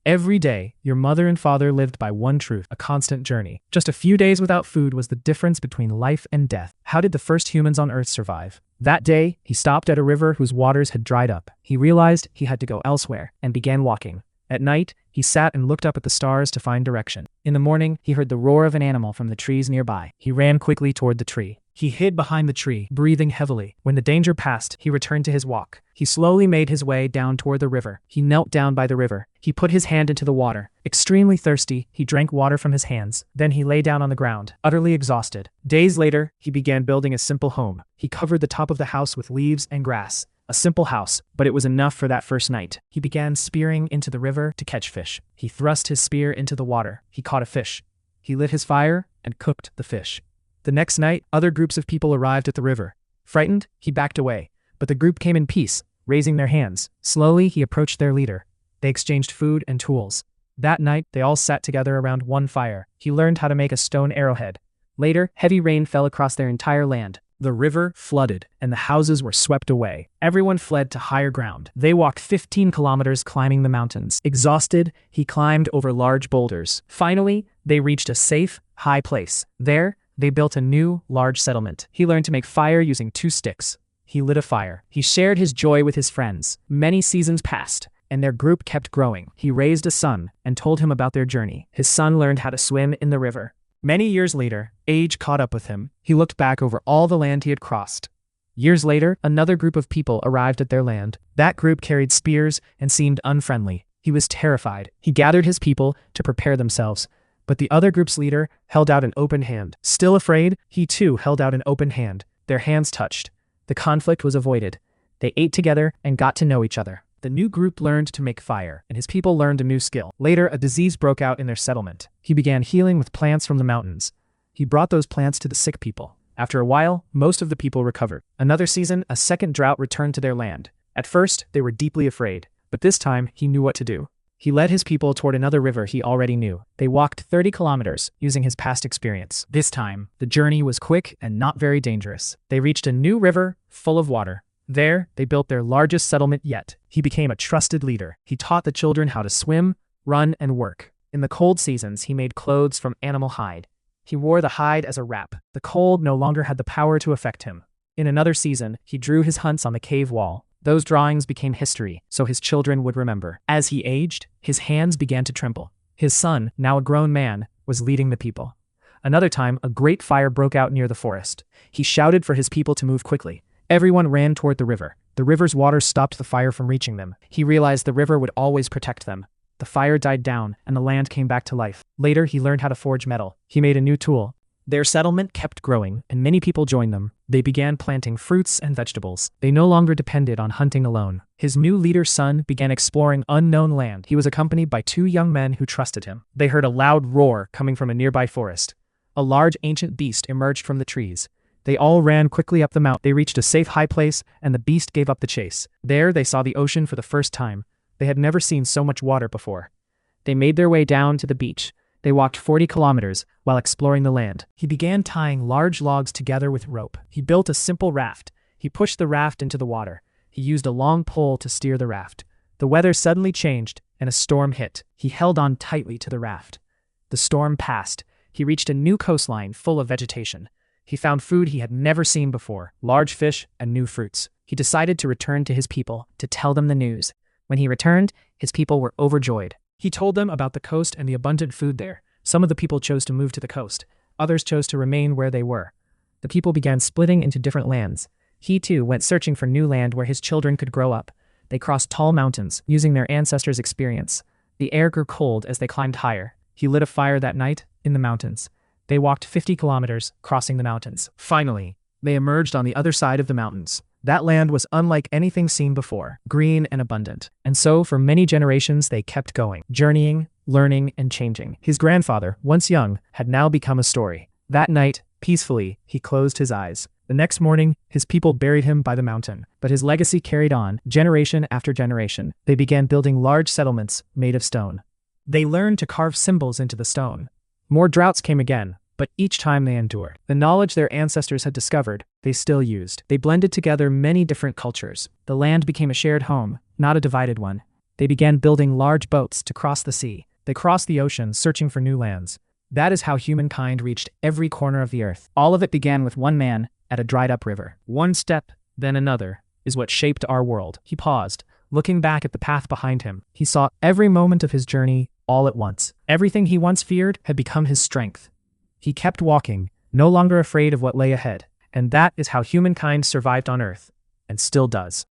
Every day, your mother and father lived by one truth, a constant journey. Just a few days without food was the difference between life and death. How did the first humans on Earth survive? That day, he stopped at a river whose waters had dried up. He realized he had to go elsewhere and began walking. At night, he sat and looked up at the stars to find direction. In the morning, he heard the roar of an animal from the trees nearby. He ran quickly toward the tree. He hid behind the tree, breathing heavily. When the danger passed, he returned to his walk. He slowly made his way down toward the river. He knelt down by the river. He put his hand into the water. Extremely thirsty, he drank water from his hands. Then he lay down on the ground, utterly exhausted. Days later, he began building a simple home. He covered the top of the house with leaves and grass. A simple house, but it was enough for that first night. He began spearing into the river to catch fish. He thrust his spear into the water. He caught a fish. He lit his fire and cooked the fish. The next night, other groups of people arrived at the river. Frightened, he backed away, but the group came in peace, raising their hands. Slowly, he approached their leader. They exchanged food and tools. That night, they all sat together around one fire. He learned how to make a stone arrowhead. Later, heavy rain fell across their entire land. The river flooded, and the houses were swept away. Everyone fled to higher ground. They walked 15 kilometers climbing the mountains. Exhausted, he climbed over large boulders. Finally, they reached a safe, high place. There, they built a new, large settlement. He learned to make fire using 2 sticks. He lit a fire. He shared his joy with his friends. Many seasons passed, and their group kept growing. He raised a son and told him about their journey. His son learned how to swim in the river. Many years later, age caught up with him. He looked back over all the land he had crossed. Years later, another group of people arrived at their land. That group carried spears and seemed unfriendly. He was terrified. He gathered his people to prepare themselves, but the other group's leader held out an open hand. Still afraid, he too held out an open hand. Their hands touched. The conflict was avoided. They ate together and got to know each other. The new group learned to make fire, and his people learned a new skill. Later, a disease broke out in their settlement. He began healing with plants from the mountains. He brought those plants to the sick people. After a while, most of the people recovered. Another season, a second drought returned to their land. At first, they were deeply afraid, but this time, he knew what to do. He led his people toward another river he already knew. They walked 30 kilometers, using his past experience. This time, the journey was quick and not very dangerous. They reached a new river full of water. There, they built their largest settlement yet. He became a trusted leader. He taught the children how to swim, run, and work. In the cold seasons, he made clothes from animal hide. He wore the hide as a wrap. The cold no longer had the power to affect him. In another season, he drew his hunts on the cave wall. Those drawings became history, so his children would remember. As he aged, his hands began to tremble. His son, now a grown man, was leading the people. Another time, a great fire broke out near the forest. He shouted for his people to move quickly. Everyone ran toward the river. The river's water stopped the fire from reaching them. He realized the river would always protect them. The fire died down, and the land came back to life. Later, he learned how to forge metal. He made a new tool. Their settlement kept growing, and many people joined them. They began planting fruits and vegetables. They no longer depended on hunting alone. His new leader's son began exploring unknown land. He was accompanied by 2 young men who trusted him. They heard a loud roar coming from a nearby forest. A large ancient beast emerged from the trees. They all ran quickly up the mountain. They reached a safe high place, and the beast gave up the chase. There, they saw the ocean for the first time. They had never seen so much water before. They made their way down to the beach. They walked 40 kilometers while exploring the land. He began tying large logs together with rope. He built a simple raft. He pushed the raft into the water. He used a long pole to steer the raft. The weather suddenly changed, and a storm hit. He held on tightly to the raft. The storm passed. He reached a new coastline full of vegetation. He found food he had never seen before, large fish and new fruits. He decided to return to his people to tell them the news. When he returned, his people were overjoyed. He told them about the coast and the abundant food there. Some of the people chose to move to the coast. Others chose to remain where they were. The people began splitting into different lands. He too went searching for new land where his children could grow up. They crossed tall mountains, using their ancestors' experience. The air grew cold as they climbed higher. He lit a fire that night in the mountains. They walked 50 kilometers, crossing the mountains. Finally, they emerged on the other side of the mountains. That land was unlike anything seen before, green and abundant. And so, for many generations, they kept going, journeying, learning, and changing. His grandfather, once young, had now become a story. That night, peacefully, he closed his eyes. The next morning, his people buried him by the mountain. But his legacy carried on, generation after generation. They began building large settlements made of stone. They learned to carve symbols into the stone. More droughts came again, but each time they endured. The knowledge their ancestors had discovered, they still used. They blended together many different cultures. The land became a shared home, not a divided one. They began building large boats to cross the sea. They crossed the ocean, searching for new lands. That is how humankind reached every corner of the earth. All of it began with one man at a dried-up river. One step, then another, is what shaped our world. He paused, looking back at the path behind him. He saw every moment of his journey all at once. Everything he once feared had become his strength. He kept walking, no longer afraid of what lay ahead. And that is how humankind survived on Earth, and still does.